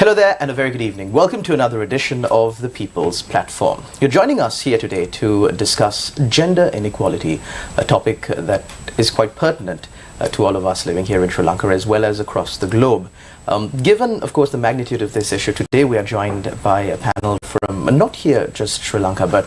Hello there and a very good evening. Welcome to another edition of the People's Platform. You're joining us here today to discuss gender inequality, a topic that is quite pertinent to all of us living here in Sri Lanka as well as across the globe. Given, of course, the magnitude of this issue, today we are joined by a panel from not here just Sri Lanka but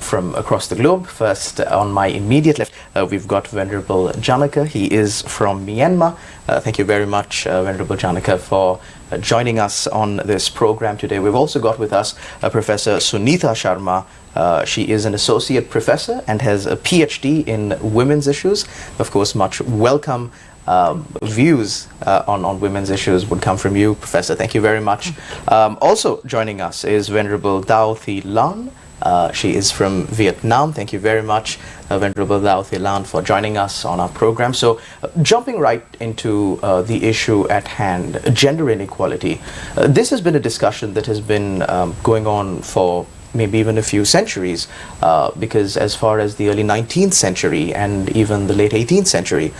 from across the globe. First, on my immediate left, we've got Venerable Janaka. He is from Myanmar. Thank you very much, Venerable Janaka, for joining us on this program today. We've also got with us Professor Sunitha Sharma. She is an associate professor and has a PhD in women's issues. Of course, much welcome views on women's issues would come from you, Professor. Thank you very much. Also joining us is Venerable Dao Thi Lan. She is from Vietnam. Thank you very much, Venerable Dao Thi Lan, for joining us on our program. So, jumping right into the issue at hand, gender inequality. This has been a discussion that has been going on for maybe even a few centuries, because as far as the early 19th century and even the late 18th century,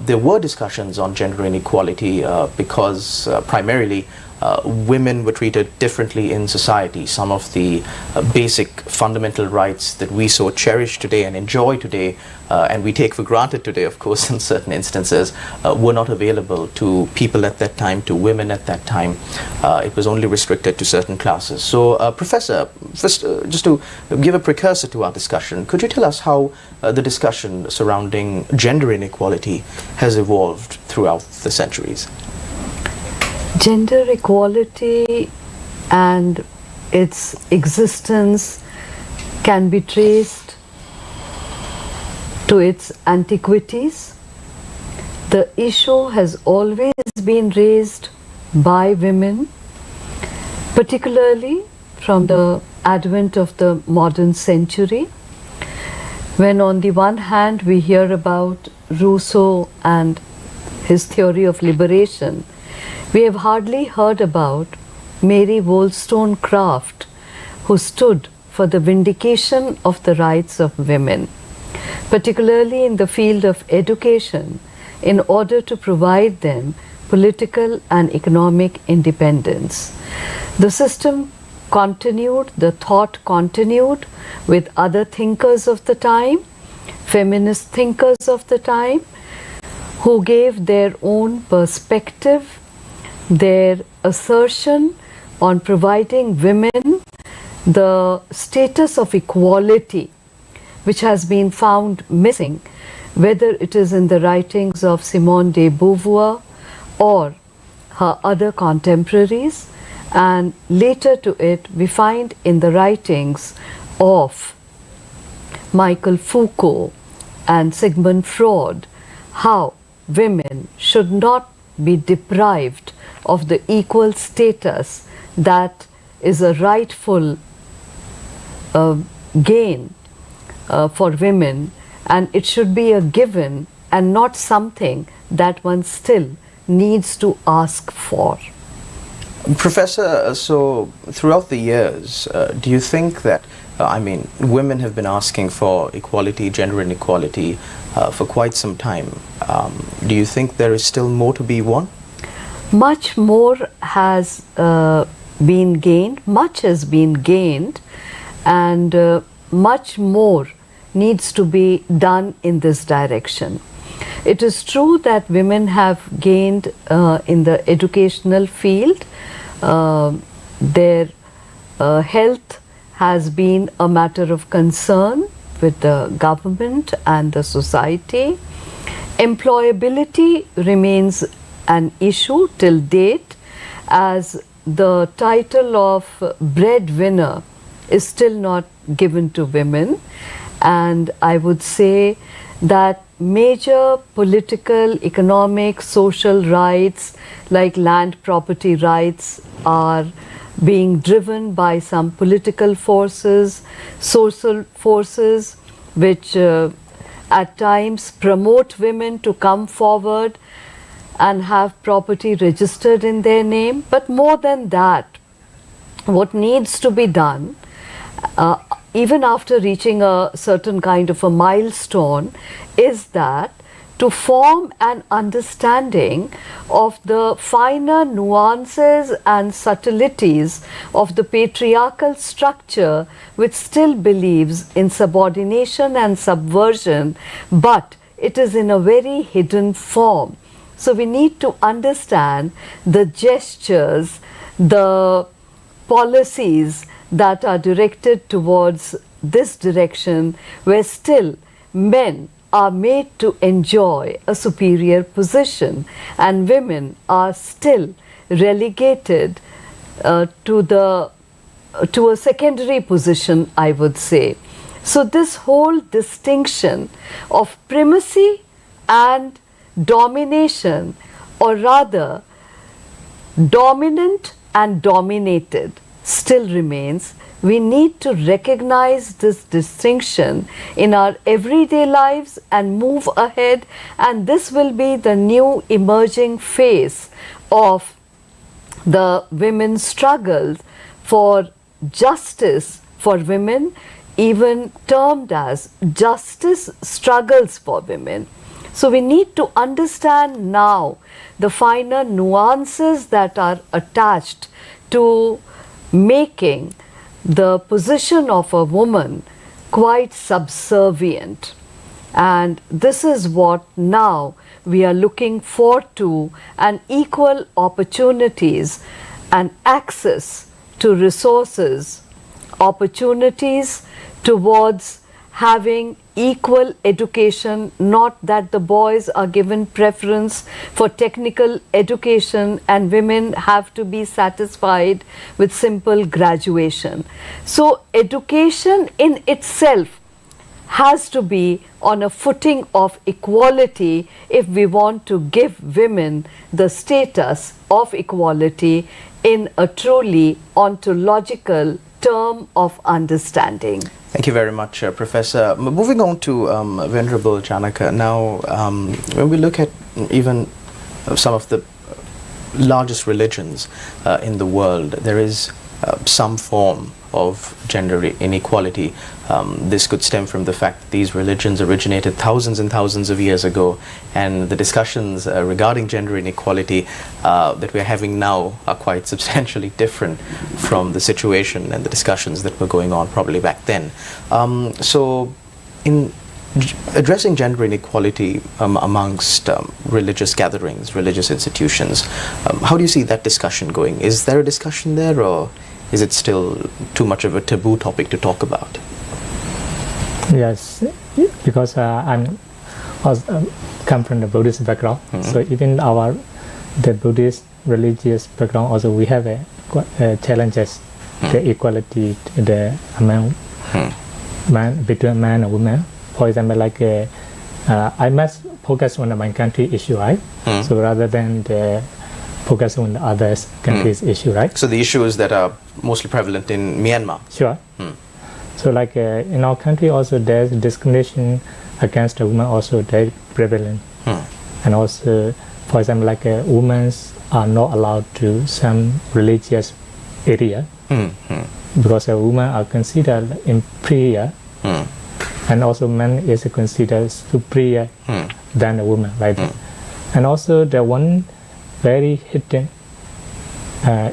there were discussions on gender inequality because primarily women were treated differently in society. Some of the basic fundamental rights that we so cherish today and enjoy today, and we take for granted today, of course, in certain instances, were not available to people at that time, to women at that time. It was only restricted to certain classes. So, Professor, first, just to give a precursor to our discussion, could you tell us how the discussion surrounding gender inequality has evolved throughout the centuries? Gender equality and its existence can be traced to its antiquities. The issue has always been raised by women, particularly from the advent of the modern century, when on the one hand we hear about Rousseau and his theory of liberation. We have hardly heard about Mary Wollstonecraft, who stood for the vindication of the rights of women, particularly in the field of education, in order to provide them political and economic independence. The system continued, the thought continued with other thinkers of the time, feminist thinkers of the time, who gave their own perspective, their assertion on providing women the status of equality, which has been found missing, whether it is in the writings of Simone de Beauvoir or her other contemporaries, and later to it we find in the writings of Michael Foucault and Sigmund Freud how women should not be deprived of the equal status that is a rightful gain for women, and it should be a given and not something that one still needs to ask for. Professor, so throughout the years, do you think that, women have been asking for equality, gender inequality, for quite some time. Do you think there is still more to be won? Much more has been gained, much has been gained, and much more needs to be done in this direction. It is true that women have gained in the educational field. Their health has been a matter of concern with the government and the society. Employability remains an issue till date, as the title of breadwinner is still not given to women, and I would say that major political, economic, social rights like land property rights are being driven by some political forces, social forces which at times promote women to come forward and have property registered in their name. But more than that, what needs to be done, even after reaching a certain kind of a milestone, is that to form an understanding of the finer nuances and subtleties of the patriarchal structure, which still believes in subordination and subversion, but it is in a very hidden form. So we need to understand the gestures, the policies that are directed towards this direction, where still men are made to enjoy a superior position and women are still relegated to a secondary position, I would say. So this whole distinction of primacy and domination, or rather dominant and dominated, still remains. We need to recognize this distinction in our everyday lives and move ahead, and this will be the new emerging phase of the women's struggles for justice for women, even termed as justice struggles for women. So we need to understand now the finer nuances that are attached to making the position of a woman quite subservient. And this is what now we are looking forward to, and equal opportunities and access to resources, opportunities towards having equal education, not that the boys are given preference for technical education and women have to be satisfied with simple graduation. So education in itself has to be on a footing of equality if we want to give women the status of equality in a truly ontological term of understanding. Thank you very much, Professor. Moving on to Venerable Janaka. Now, when we look at even some of the largest religions in the world, there is some form of gender inequality. This could stem from the fact that these religions originated thousands and thousands of years ago, and the discussions regarding gender inequality that we're having now are quite substantially different from the situation and the discussions that were going on probably back then. So in addressing gender inequality amongst religious gatherings, religious institutions, how do you see that discussion going? Is there a discussion there, or is it still too much of a taboo topic to talk about? Yes, because I'm come from the Buddhist background, so even the Buddhist religious background also we have challenges the equality among between man and woman. For example, like I must focus on my country issue, right? So rather than focus on the other countries' issue, right? So the issues that are mostly prevalent in Myanmar. Sure. So like in our country also there's discrimination against the women also very prevalent. And also, for example, like women are not allowed to some religious area because a woman are considered inferior, and also man is considered superior than a woman, like that. And also the one very hidden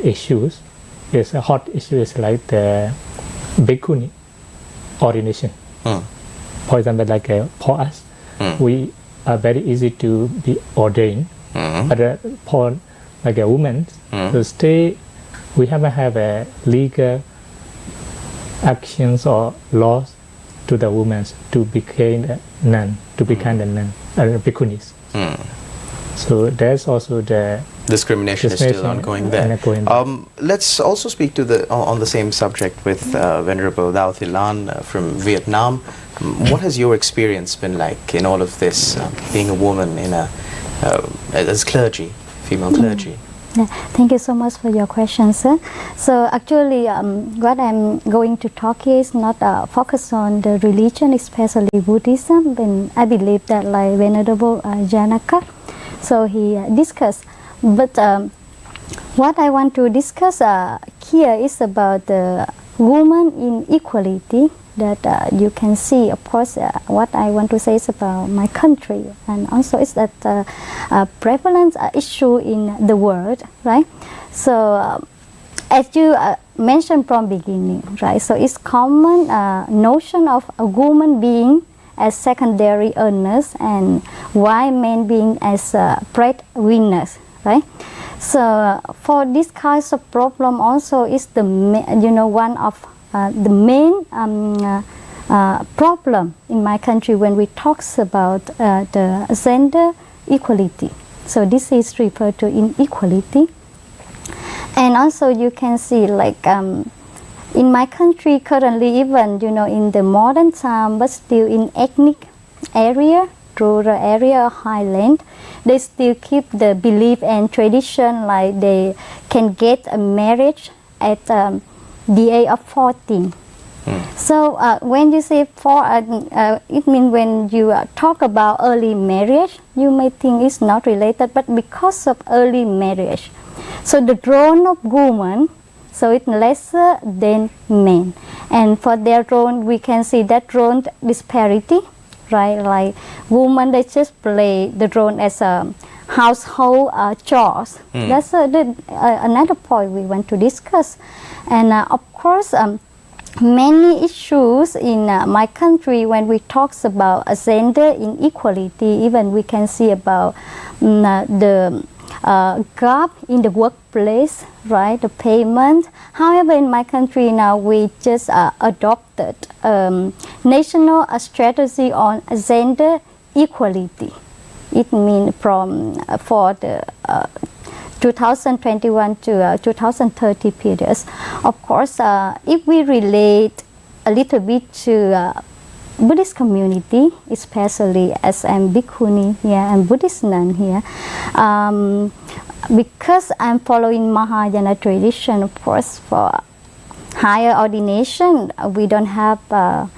issues is a hot issue is like the bhikkhuni ordination. For example, like for us, we are very easy to be ordained, but for like a woman to stay, we haven't have a legal actions or laws to the women to become a nun, bhikkhunis. So there's also the discrimination is still ongoing there. Let's also speak to on the same subject with Venerable Dao Thilan from Vietnam. What has your experience been like in all of this, being a woman in as clergy, female clergy? Yeah, thank you so much for your question, sir. So actually, what I'm going to talk here is not focus on the religion, especially Buddhism. And I believe that like Venerable Janaka, so he discussed. But what I want to discuss here is about the women inequality that you can see, of course, what I want to say is about my country, and also is that prevalent issue in the world, right? So as you mentioned from beginning, right? So it's common notion of a woman being as secondary earners and white men being as breadwinners, right? So for this kinds of problem also is the one of the main problem in my country when we talks about the gender equality. So this is referred to inequality. And also you can see like in my country currently, even in the modern time, but still in ethnic area, rural area, highland, they still keep the belief and tradition like they can get a marriage at the age of 14. So when you say it means when you talk about early marriage, you may think it's not related, but because of early marriage, so the role of women, so it's lesser than men, and for their role we can see that role disparity, right? Like women, they just play the role as a household chores. That's another point we want to discuss. And of course many issues in my country when we talk about gender inequality, even we can see about the gap in the workplace, right? The payment. However, in my country now we just adopted national strategy on gender equality. It means for the 2021 to 2030 periods. Of course, if we relate a little bit to Buddhist community, especially as I'm Bhikkhuni here and Buddhist nun here, because I'm following Mahayana tradition, of course, for higher ordination, we don't have a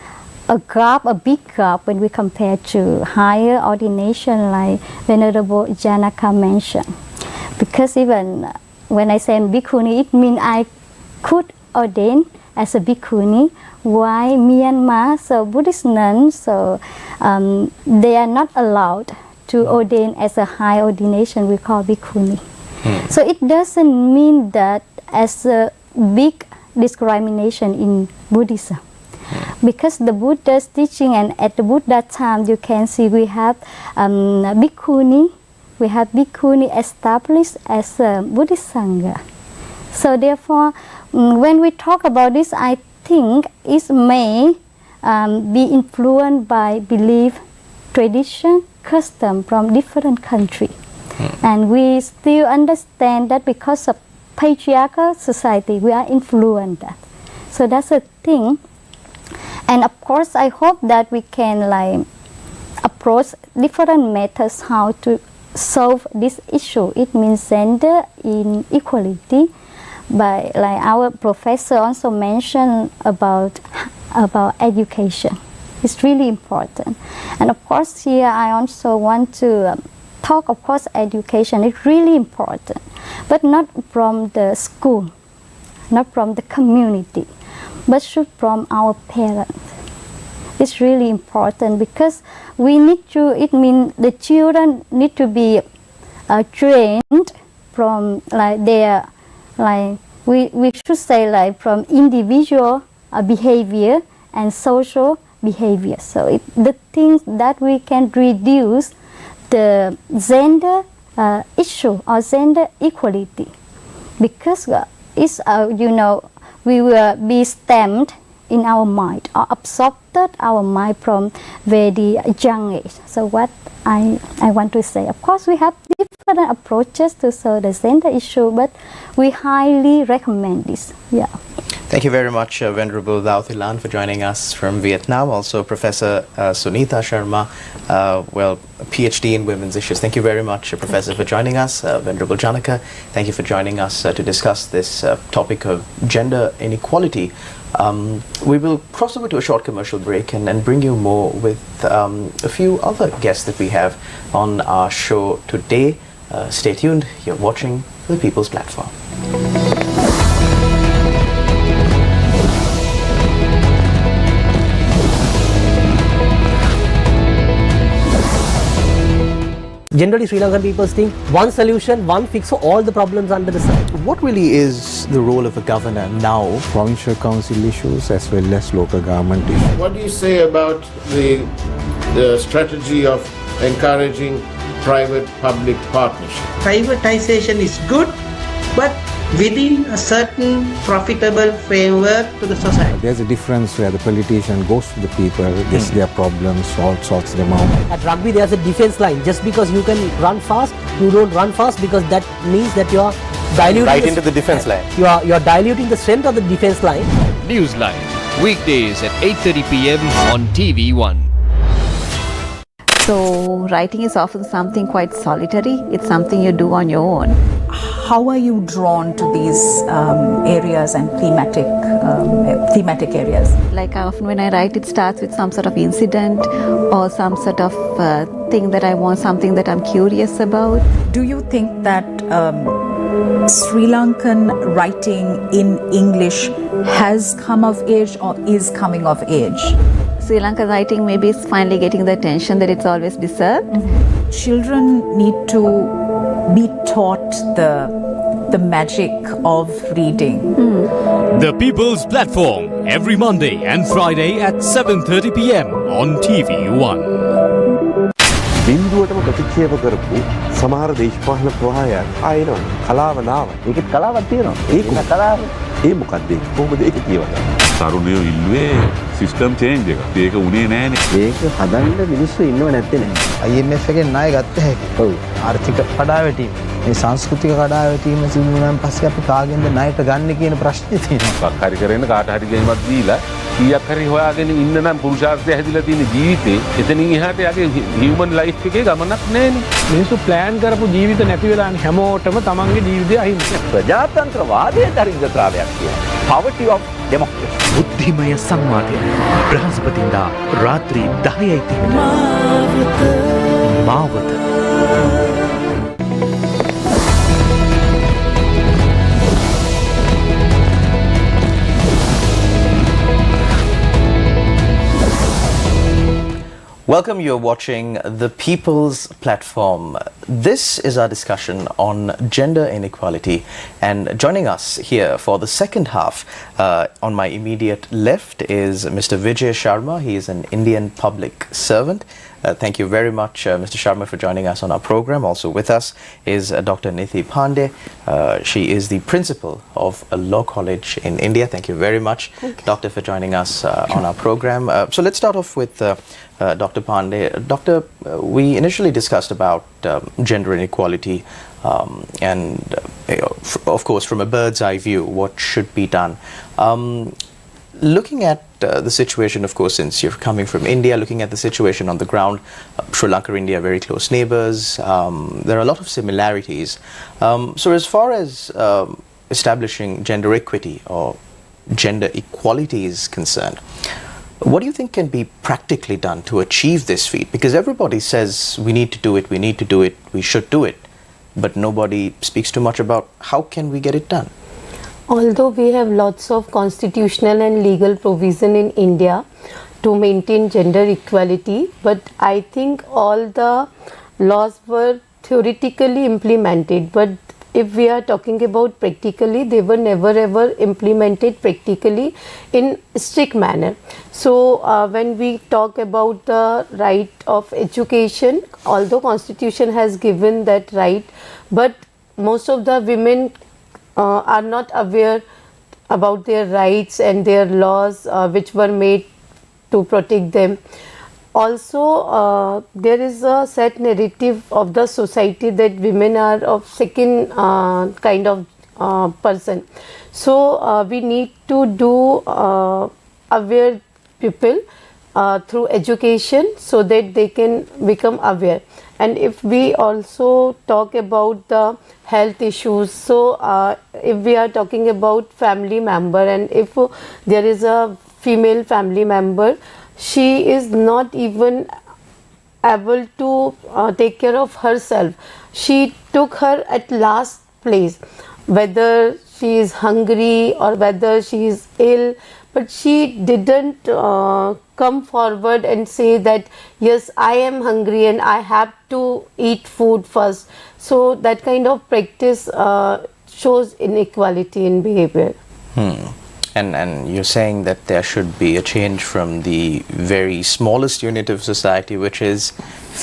big gap when we compare to higher ordination like Venerable Janaka mentioned. Because even when I say I'm Bhikkhuni, it means I could ordain as a Bhikkhuni. Why Myanmar, so Buddhist nuns, so they are not allowed to ordain as a high ordination, we call Bhikkhuni. So it doesn't mean that as a big discrimination in Buddhism. Because the Buddha's teaching, and at the Buddha time you can see we have Bhikkhuni, we have Bhikkhuni established as a Buddhist Sangha. So therefore, when we talk about this, I think it may be influenced by belief, tradition, custom from different countries. And we still understand that because of patriarchal society, we are influenced that. So that's a thing. And of course, I hope that we can approach different methods how to solve this issue. It means gender inequality. But like our professor also mentioned about education. It's really important. And of course here I also want to talk, of course, education is really important. But not from the school, not from the community, but should from our parents. It's really important because we need to, it means the children need to be trained from their, we should say from individual behavior and social behavior. So the things that we can reduce the gender issue or gender equality, because it's we will be stamped in our mind or absorbed our mind from very young age. So what I want to say, of course we have different approaches to solve the gender issue, but we highly recommend this. Yeah. Thank you very much, Venerable Dao Thilan, for joining us from Vietnam. Also, Professor Sunita Sharma, a PhD in women's issues. Thank you very much, Professor, for joining us. Venerable Janaka, thank you for joining us to discuss this topic of gender inequality. We will cross over to a short commercial break and bring you more with a few other guests that we have on our show today. Stay tuned. You're watching The People's Platform. Generally, Sri Lankan people think one solution, one fix for all the problems under the sun. What really is the role of a governor now? Provincial council issues as well as local government issues. What do you say about the strategy of encouraging private-public partnership? Privatization is good, but within a certain profitable framework to the society. There's a difference where the politician goes to the people, gets their problems, sorts them out. At rugby, there's a defense line. Just because you can run fast, you don't run fast because that means that you are diluting Right into the defense line. You are diluting the strength of the defense line. Newsline, weekdays at 8:30 p.m. on TV1. So writing is often something quite solitary. It's something you do on your own. How are you drawn to these areas and thematic areas? Like often when I write, it starts with some sort of incident or some sort of thing that I want, something that I'm curious about. Do you think that Sri Lankan writing in English has come of age or is coming of age? Sri Lankan writing maybe is finally getting the attention that it's always deserved. Children need to be taught the magic of reading. The People's Platform, every Monday and Friday at 7:30 p.m. on TV1. බින්දුවටම ප්‍රතික්ෂේප කරපු සමහර දේශපාලන ප්‍රවාහයන් ආයෙනවා කලාව නාව. ඒකෙත් කලාවක් තියෙනවා. ඒක කලාව. ඒ මොකක්ද? කොහොමද ඒක කියවන්නේ? තරුණයෝ ඉල්ලුවේ සිස්ටම් චේන්ජ් එක. ඒක උනේ නෑනේ. ඒක හදන්න මිනිස්සු ඉන්නව නැත්තේ නේ. IMF එකෙන් ණය ගත්ත හැකි. ඔව්. ආර්ථික කඩාවැටීම. මේ සංස්කෘතික කඩාවැටීම සිදු වුණාන් පස්සේ අපි කාගෙන්ද ණයට ගන්න කියන ප්‍රශ්නේ තියෙනවා. හරි කරගෙන කාට හරි ගෙයිමක් දීලා කීයක් හරි හොයාගෙන ඉන්න නම් පුරුෂාර්ථය හැදිලා තියෙන ජීවිතේ එතනින් එහාට යගේ හියුමන් ලයිෆ් එකේ ගමනක් නෑනේ. මිනිස්සු ප්ලෑන් කරපු ජීවිත නැති වෙලානේ හැමෝටම තමන්ගේ ජීවිතය අහිමි. ප්‍රජාතන්ත්‍රවාදයේ දරිද්‍රතාවයක් කියනවා. Poverty of democracy. බුද්ධිමය සංවාදය බ්‍රහස්පතින්දා රාත්‍රී 10:30 මාවත. Welcome, you're watching The People's Platform. This is our discussion on gender inequality, and joining us here for the second half on my immediate left is Mr. Vijay Sharma. He is an Indian public servant. Thank you very much, Mr. Sharma, for joining us on our program. Also with us is Dr. Nithi Pandey. She is the principal of a law college in India. Thank you very much, Doctor, for joining us on our program. So let's start off with Dr. Pandey. Doctor, we initially discussed about gender inequality and, of course, from a bird's eye view, what should be done. Looking at the situation, of course, since you're coming from India, looking at the situation on the ground, Sri Lanka and India are very close neighbors. There are a lot of similarities. So as far as establishing gender equity or gender equality is concerned, what do you think can be practically done to achieve this feat? Because everybody says we need to do it, we need to do it, we should do it, but nobody speaks too much about how can we get it done. Although we have lots of constitutional and legal provision in India to maintain gender equality, but I think all the laws were theoretically implemented, but if we are talking about practically, they were never ever implemented practically in strict manner. So when we talk about the right of education, although Constitution has given that right, but most of the women are not aware about their rights and their laws which were made to protect them. Also, there is a set narrative of the society that women are of second kind of person. So we need to do aware people through education so that they can become aware. And if we also talk about the health issues, so if we are talking about family member, and if there is a female family member, she is not even able to take care of herself. She took her at last place, whether she is hungry or whether she is ill, but she didn't come forward and say that yes, I am hungry and I have to eat food first. So that kind of practice shows inequality in behavior. And you're saying that there should be a change from the very smallest unit of society, which is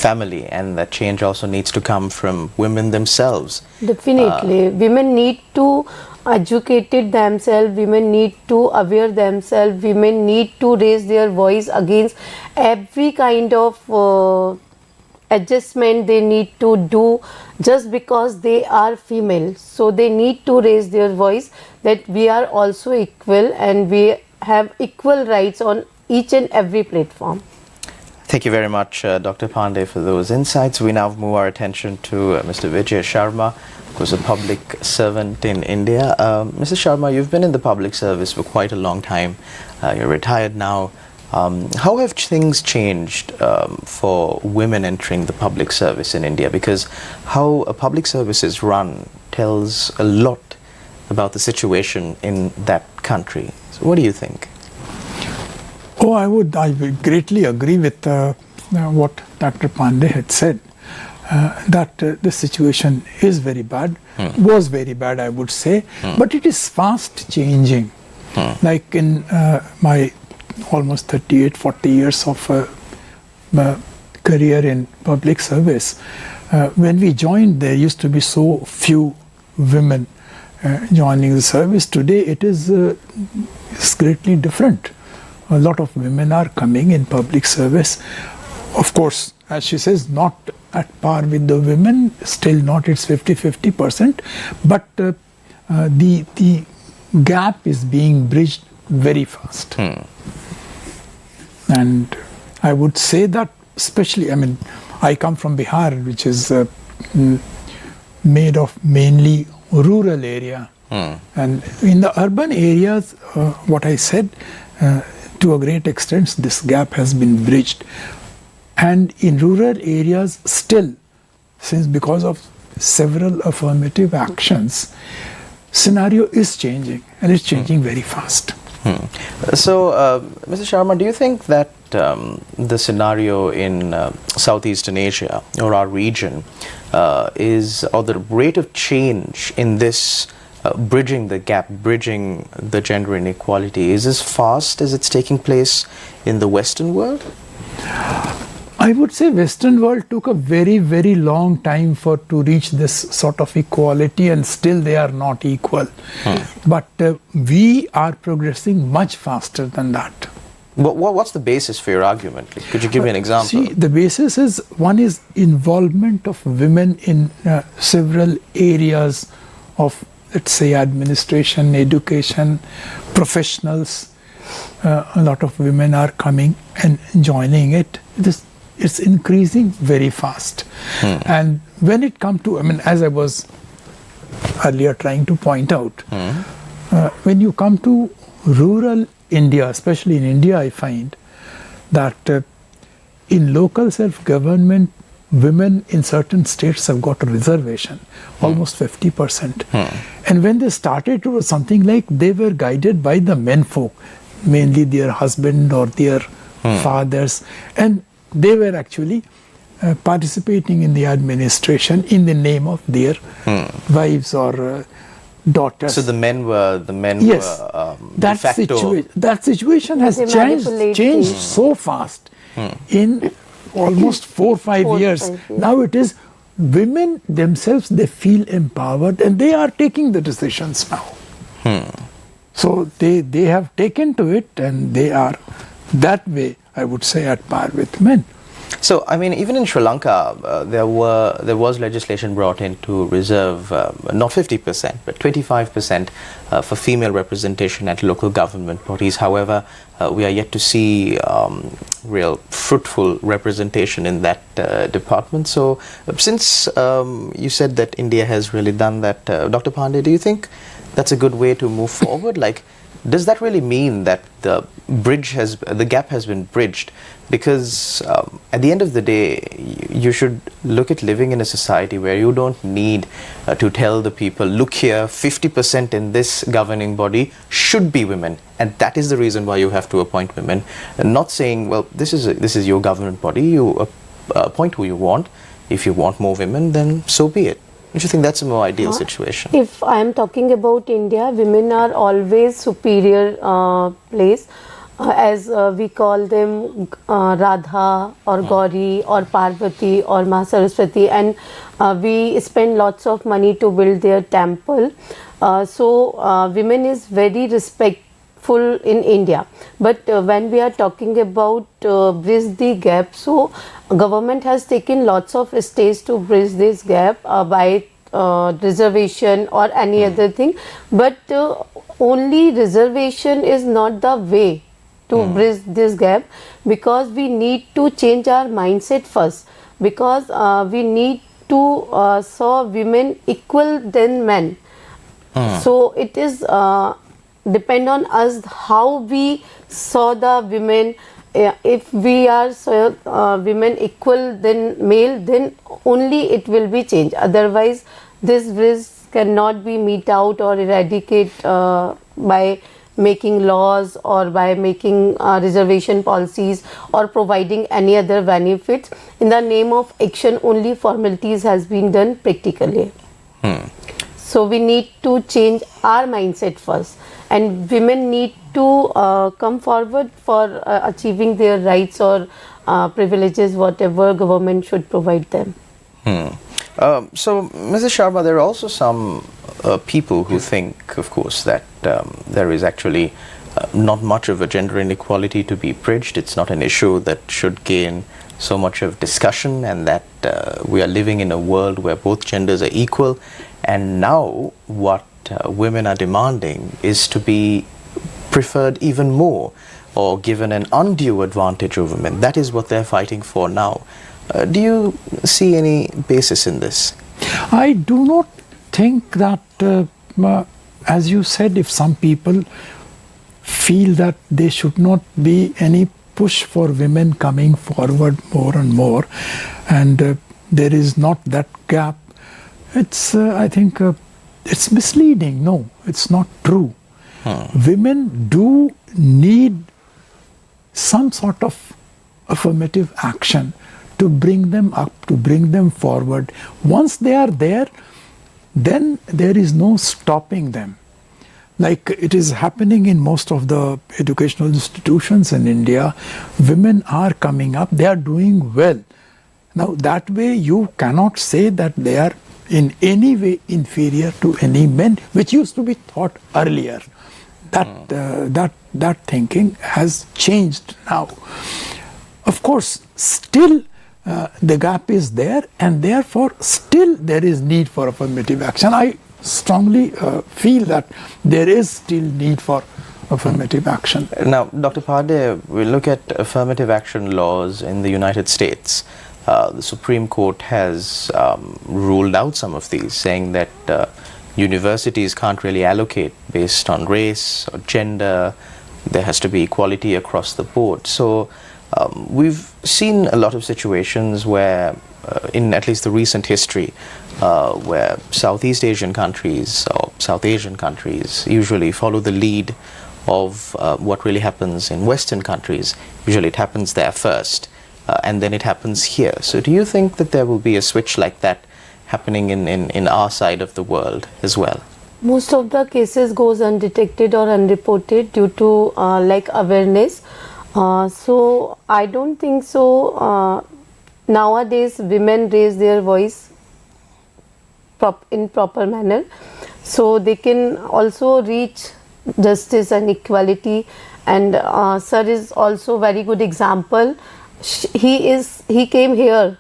family, and that change also needs to come from women themselves. Definitely. Women need to educate themselves, women need to aware themselves, women need to raise their voice against every kind of adjustment they need to do just because they are female. So they need to raise their voice that we are also equal and we have equal rights on each and every platform. Thank you very much, Dr. Pandey, for those insights. We now move our attention to Mr. Vijay Sharma, who's a public servant in India. Mr. Sharma, you've been in the public service for quite a long time. You're retired now. How have things changed for women entering the public service in India? Because how a public service is run tells a lot about the situation in that country. So what do you think? I would greatly agree with what Dr. Pandey had said, that the situation is very bad, was very bad, I would say, but it is fast changing. Like in my almost 40 years of career in public service, when we joined, there used to be so few women joining the service. Today it is it's greatly different. A lot of women are coming in public service. Of course, as she says, not at par with the women, still not, it's 50-50%, but the gap is being bridged very fast. And I would say that especially, I come from Bihar, which is made of mainly rural area. And in the urban areas, what I said, to a great extent, this gap has been bridged. And in rural areas, still, since because of several affirmative actions, scenario is changing, and it's changing very fast. So, Mr. Sharma, do you think that the scenario in Southeastern Asia or our region or the rate of change in this bridging the gap, bridging the gender inequality, is as fast as it's taking place in the Western world? I would say Western world took a very, very long time to reach this sort of equality, and still they are not equal. But we are progressing much faster than that. What's the basis for your argument? Could you give me an example? See, the basis is, one is involvement of women in several areas of, let's say, administration, education, professionals. A lot of women are coming and joining it. It's increasing very fast. And when it comes to, as I was earlier trying to point out, when you come to rural India, especially in India, I find that in local self-government, women in certain states have got a reservation, almost 50%. And when they started, it was something like they were guided by the menfolk, mainly their husband or their fathers, and they were actually participating in the administration in the name of their wives or daughters. So the men were that de facto. That situation has changed so fast in almost 4 or 5 years. Now it is women themselves, they feel empowered and they are taking the decisions now. So they have taken to it, and they are that way, I would say, at par with men. So, even in Sri Lanka, there was legislation brought in to reserve not 50%, but 25% for female representation at local government bodies. However, we are yet to see real fruitful representation in that department. So, since you said that India has really done that, Dr. Pandey, do you think that's a good way to move forward? Like, does that really mean that the gap has been bridged? Because at the end of the day, you should look at living in a society where you don't need to tell the people, look here, 50% in this governing body should be women, and that is the reason why you have to appoint women. And not saying, well, this is your government body, you appoint who you want. If you want more women, then so be it. Don't you think that's a more ideal situation? If I am talking about India, women are always superior place. As we call them Radha or Gauri or Parvati or Ma Saraswati, and we spend lots of money to build their temple. So women is very respectful in India. But when we are talking about bridge the gap, so government has taken lots of steps to bridge this gap by reservation or any other thing. But only reservation is not the way to bridge this gap, because we need to change our mindset first, because we need to saw women equal than men. So it is depend on us how we saw the women. If we are women equal than male, then only it will be changed. Otherwise this bridge cannot be meet out or eradicate by making laws or by making reservation policies or providing any other benefits. In the name of action, only formalities has been done practically. So we need to change our mindset first, and women need to come forward for achieving their rights or privileges, whatever government should provide them. So, Mrs. Sharma, there are also some people who think, of course, that there is actually not much of a gender inequality to be bridged. It's not an issue that should gain so much of discussion, and that we are living in a world where both genders are equal. And now what women are demanding is to be preferred even more, or given an undue advantage over men. That is what they're fighting for now. Do you see any basis in this? I do not think that, as you said, if some people feel that there should not be any push for women coming forward more and more, and there is not that gap, it's, I think, it's misleading. No, it's not true. Women do need some sort of affirmative action to bring them up, to bring them forward. Once they are there, then there is no stopping them. Like it is happening in most of the educational institutions in India, women are coming up, they are doing well. Now that way you cannot say that they are in any way inferior to any men, which used to be thought earlier. That thinking has changed now. Of course, still the gap is there, and therefore still there is need for affirmative action. I strongly feel that there is still need for affirmative action. Now, Dr. Pade, we look at affirmative action laws in the United States. The Supreme Court has ruled out some of these, saying that universities can't really allocate based on race or gender. There has to be equality across the board. So we've seen a lot of situations where, in at least the recent history, where Southeast Asian countries or South Asian countries usually follow the lead of what really happens in Western countries. Usually it happens there first, and then it happens here. So do you think that there will be a switch like that happening in our side of the world as well? Most of the cases goes undetected or unreported due to lack awareness. So I don't think so. Nowadays women raise their voice in proper manner, so they can also reach justice and equality. And sir is also very good example. He came here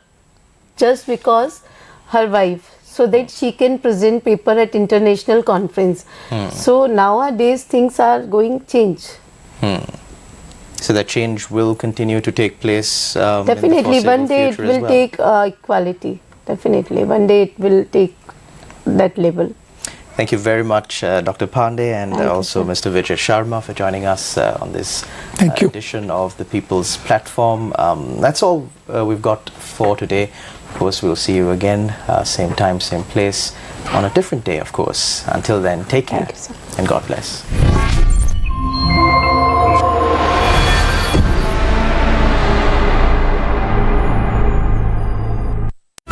just because her wife, so that she can present paper at international conference. So nowadays things are going change. So that change will continue to take place. Definitely, one day it will take equality. Definitely, one day it will take that level. Thank you very much, Dr. Pandey, and also Mr. Vijay Sharma for joining us on this edition of the People's Platform. That's all we've got for today. Of course, we'll see you again, same time, same place, on a different day, of course. Until then, take care and God bless.